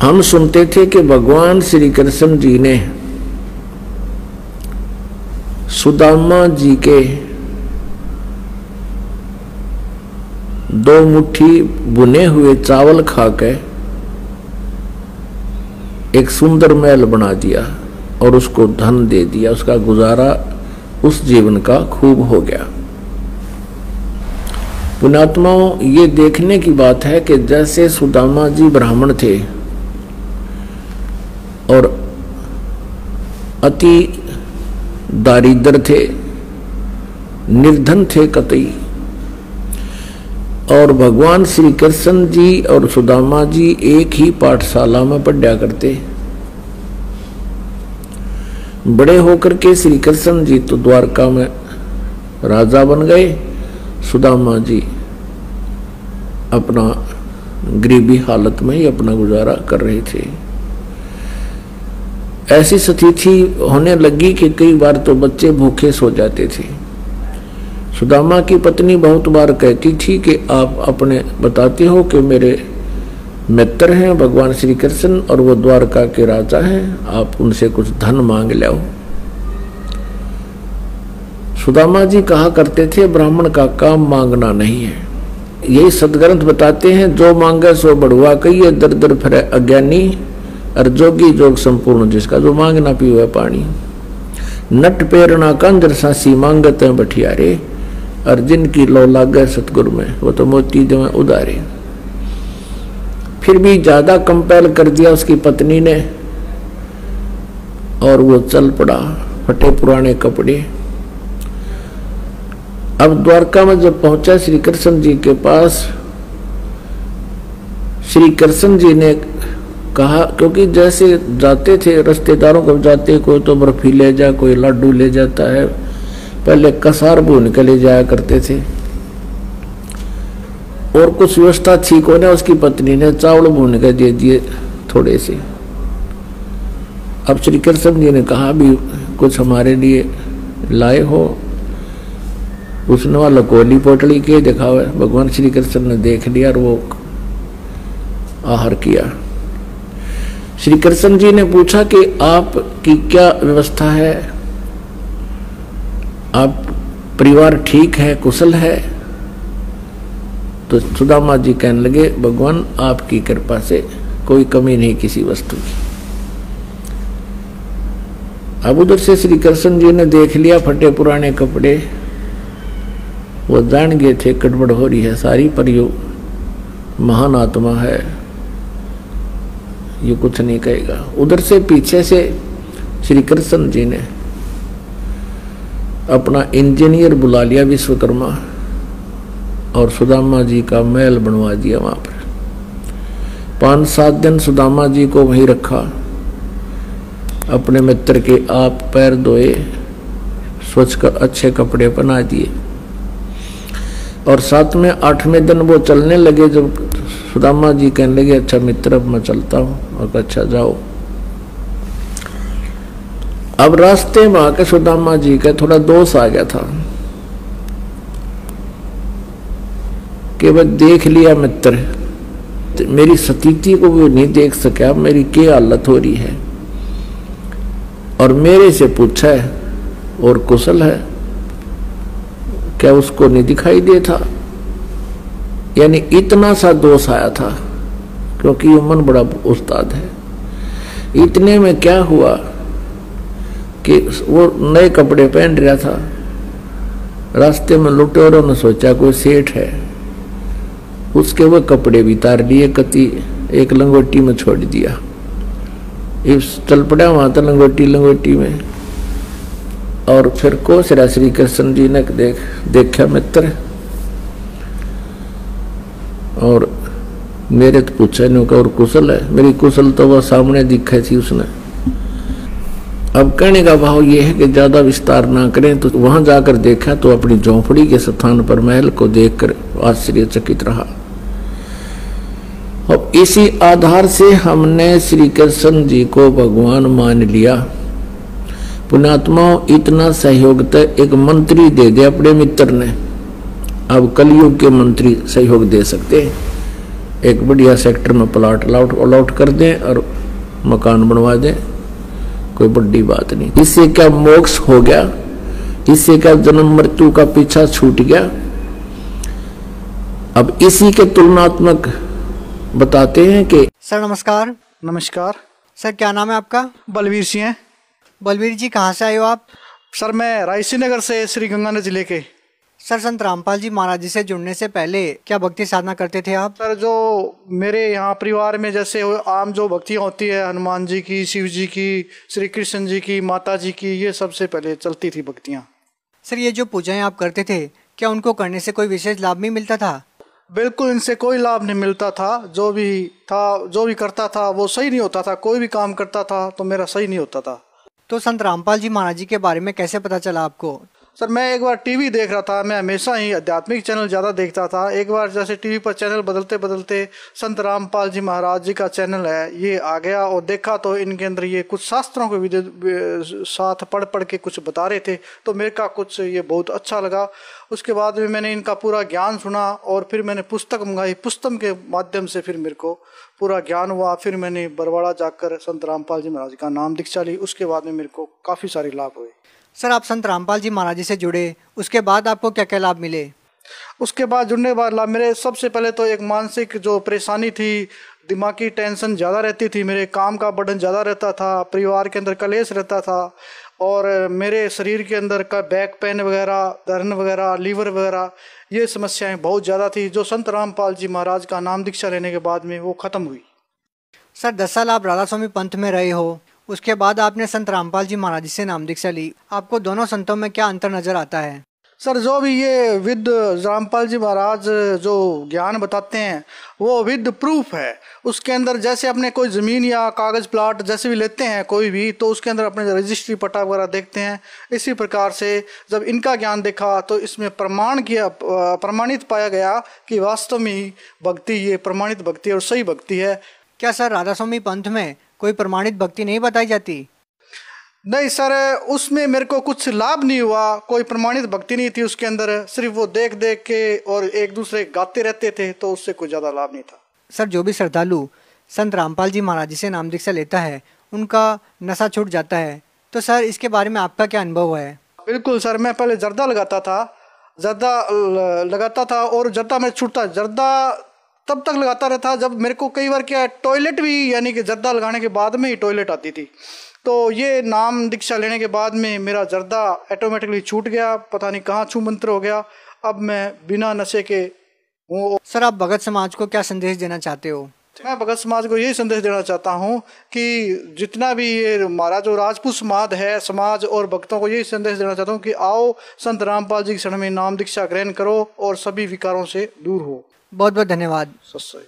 हम सुनते थे कि भगवान श्री कृष्ण जी ने सुदामा जी के 2 मुट्ठी भुने हुए चावल खाकर एक सुंदर महल बना दिया और उसको धन दे दिया। उसका गुजारा उस जीवन का खूब हो गया। पुण्यात्माओं, ये देखने की बात है कि जैसे सुदामा जी ब्राह्मण थे और अति दारिद्र थे, निर्धन थे कतई, और भगवान श्री कृष्ण जी और सुदामा जी एक ही पाठशाला में पढ़ा करते। बड़े होकर के श्री कृष्ण जी तो द्वारका में राजा बन गए, सुदामा जी अपना गरीबी हालत में ही अपना गुजारा कर रहे थे। ऐसी स्थिति होने लगी कि कई बार तो बच्चे भूखे सो जाते थे। सुदामा की पत्नी बहुत बार कहती थी कि आप अपने बताते हो कि मेरे मित्र हैं भगवान श्री कृष्ण और वो द्वारका के राजा हैं, आप उनसे कुछ धन मांग लो। सुदामा जी कहा करते थे, ब्राह्मण का काम मांगना नहीं है। यही सदग्रंथ बताते हैं, जो मांगे सो बढ़ुआ कहिए, दर दर फिरे अज्ञानी, और जोगी जोग संपूर्ण जिसका, जो मांगना पीवे पानी। नट पेरना कंजर सासी मांगते हैं बठियारे, और जिनकी लो लागे सतगुरु में वो तो मोती जो है उदारे। फिर भी ज्यादा कंपेल कर दिया उसकी पत्नी ने और वो चल पड़ा, फटे पुराने कपड़े। अब द्वारका में जब पहुंचा श्री कृष्ण जी के पास, श्री कृष्ण जी ने कहा, क्योंकि जैसे जाते थे रिश्तेदारों को जाते, कोई तो बर्फी ले जा, कोई लड्डू ले जाता है, पहले कसार भून के ले जाया करते थे, और कुछ व्यवस्था ठीक होने उसकी पत्नी ने चावल भून के दे दिए थोड़े से। अब श्री कृष्ण जी ने कहा, भी कुछ हमारे लिए लाए हो? उसने वाला कोली पोटली के दिखावे। भगवान श्री कृष्ण ने देख लिया और वो आहार किया। श्री कृष्ण जी ने पूछा कि आपकी क्या व्यवस्था है, आप परिवार ठीक है, कुशल है? तो सुदामा जी कहने लगे, भगवान आपकी कृपा से कोई कमी नहीं किसी वस्तु की। अब उधर से श्री कृष्ण जी ने देख लिया फटे पुराने कपड़े, वो जान गए थे गड़बड़ हो रही है सारी, पर यो महान आत्मा है, ये कुछ नहीं कहेगा। उधर से पीछे से श्री कृष्ण जी ने अपना इंजीनियर बुला लिया विश्वकर्मा, और सुदामा जी का महल बनवा दिया वहां पर। 5-7 दिन सुदामा जी को वहीं रखा, अपने मित्र के आप पैर धोए, स्वच्छ कर अच्छे कपड़े पहना दिए, और साथ में 8वें दिन वो चलने लगे। जब सुदामा जी कहने लगे, अच्छा मित्र अब मैं चलता हूँ, और अच्छा जाओ। अब रास्ते में आके सुदामा जी का थोड़ा दोष आ गया था कि वह देख लिया मित्र, मेरी स्थिति को वो नहीं देख सका, मेरी क्या हालत हो रही है, और मेरे से पूछा है और कुशल है, क्या उसको नहीं दिखाई दे था? यानी इतना सा दोष आया था, क्योंकि ये मन बड़ा उस्ताद है। इतने में क्या हुआ कि वो नए कपड़े पहन रहा था, रास्ते में लुटेरों ने सोचा कोई सेठ है, उसके वो कपड़े भी तार लिए, कति एक लंगोटी में छोड़ दिया। इस चल पड़ा वहां तो लंगोटी में, और फिर कोसरा श्री कृष्ण जी ने देखा मित्र, और मेरे तो पूछा नहीं और कुशल है, मेरी कुशल तो वह सामने दिखाई थी उसने। अब कहने का भाव यह है कि ज्यादा विस्तार ना करें, तो वहां जाकर देखा तो अपनी झोंपड़ी के स्थान पर महल को देखकर आश्चर्यचकित रहा। अब इसी आधार से हमने श्री कृष्ण जी को भगवान मान लिया। पुण्यात्माओं, इतना सहयोग तो एक मंत्री दे दे अपने मित्र ने, अब कलयुग के मंत्री सहयोग दे सकते हैं। एक बढ़िया सेक्टर में प्लाट अलॉट कर दें और मकान बनवा दें, कोई बड़ी बात नहीं। इससे क्या मोक्ष हो गया, इससे क्या जन्म मृत्यु का पीछा छूट गया। अब इसी के तुलनात्मक बताते हैं कि सर नमस्कार। नमस्कार सर क्या नाम है आपका? बलवीर सिंह है। बलवीर जी कहाँ से आए हो आप? सर मैं रायसी नगर से, श्री गंगानगर जिले के। सर संत रामपाल जी महाराज जी से जुड़ने से पहले क्या भक्ति साधना करते थे आप? सर जो मेरे यहाँ परिवार में जैसे आम जो भक्तियाँ होती है, हनुमान जी की, शिव जी की, श्री कृष्ण जी की, माता जी की, ये सबसे पहले चलती थी भक्तियाँ। सर ये जो पूजाएं आप करते थे, क्या उनको करने से कोई विशेष लाभ भी मिलता था? बिल्कुल इनसे कोई लाभ नहीं मिलता था। जो भी करता था वो सही नहीं होता था। कोई भी काम करता था तो मेरा सही नहीं होता था। तो संत रामपाल जी महाराज जी के बारे में कैसे पता चला आपको? सर मैं एक बार टीवी देख रहा था। मैं हमेशा ही आध्यात्मिक चैनल ज़्यादा देखता था। एक बार जैसे टीवी पर चैनल बदलते बदलते संत रामपाल जी महाराज जी का चैनल है ये आ गया, और देखा तो इनके अंदर ये कुछ शास्त्रों के साथ पढ़ के कुछ बता रहे थे, तो मेरे का कुछ ये बहुत अच्छा लगा। उसके बाद में मैंने इनका पूरा ज्ञान सुना और फिर मैंने पुस्तक मंगाई। पुस्तक के माध्यम से फिर मेरे को पूरा ज्ञान हुआ। फिर मैंने बरवाड़ा जाकर संत रामपाल जी महाराज का नाम दीक्षा ली। उसके बाद में मेरे को काफ़ी सारे लाभ हुए। सर आप संत रामपाल जी महाराज जी से जुड़े, उसके बाद आपको क्या क्या लाभ मिले? उसके बाद जुड़ने के बाद लाभ मेरे, सबसे पहले तो एक मानसिक जो परेशानी थी, दिमागी टेंशन ज़्यादा रहती थी, मेरे काम का बर्डन ज़्यादा रहता था, परिवार के अंदर कलेश रहता था, और मेरे शरीर के अंदर का बैक पेन वगैरह, दर्द वगैरह, लीवर वगैरह, ये समस्याएं बहुत ज़्यादा थी, जो संत रामपाल जी महाराज का नाम दीक्षा लेने के बाद में वो ख़त्म हुई। सर 10 साल आप राधा स्वामी पंथ में रहे हो, उसके बाद आपने संत रामपाल जी महाराज जी से नाम दीक्षा ली। आपको दोनों संतों में क्या अंतर नजर आता है? सर जो भी ये विद रामपाल जी महाराज जो ज्ञान बताते हैं वो विद प्रूफ है। उसके अंदर जैसे अपने कोई ज़मीन या कागज़ प्लाट जैसे भी लेते हैं कोई भी, तो उसके अंदर अपने रजिस्ट्री पट्टा वगैरह देखते हैं। इसी प्रकार से जब इनका ज्ञान देखा तो इसमें प्रमाणित पाया गया कि वास्तव में ही भक्ति ये प्रमाणित भक्ति और सही भक्ति है। क्या सर राधा स्वामी पंथ में कोई प्रमाणित भक्ति नहीं बताई जाती? नहीं सर, उसमें मेरे को कुछ लाभ नहीं हुआ। कोई प्रमाणित भक्ति नहीं थी उसके अंदर, सिर्फ वो देख देख के और एक दूसरे गाते रहते थे, तो उससे कोई ज़्यादा लाभ नहीं था। सर जो भी श्रद्धालु संत रामपाल जी महाराज जी से नाम दीक्षा लेता है उनका नशा छूट जाता है, तो सर इसके बारे में आपका क्या अनुभव है? बिल्कुल सर, मैं पहले जर्दा लगाता था और जर्दा में छूटता, जर्दा तब तक लगाता रहता जब मेरे को कई बार क्या टॉयलेट भी, यानी कि जर्दा लगाने के बाद में ही टॉयलेट आती थी। तो ये नाम दीक्षा लेने के बाद में मेरा जर्दा ऑटोमेटिकली छूट गया, पता नहीं कहाँ छू मंत्र हो गया। अब मैं बिना नशे के हूँ। सर आप भगत समाज को क्या संदेश देना चाहते हो? मैं भगत समाज को यही संदेश देना चाहता हूँ कि जितना भी ये हमारा जो राजपूत समाज है, समाज और भक्तों को यही संदेश देना चाहता हूँ कि आओ संत रामपाल जी के शरण में नाम दीक्षा ग्रहण करो और सभी विकारों से दूर हो। बहुत बहुत धन्यवाद। सत्संग।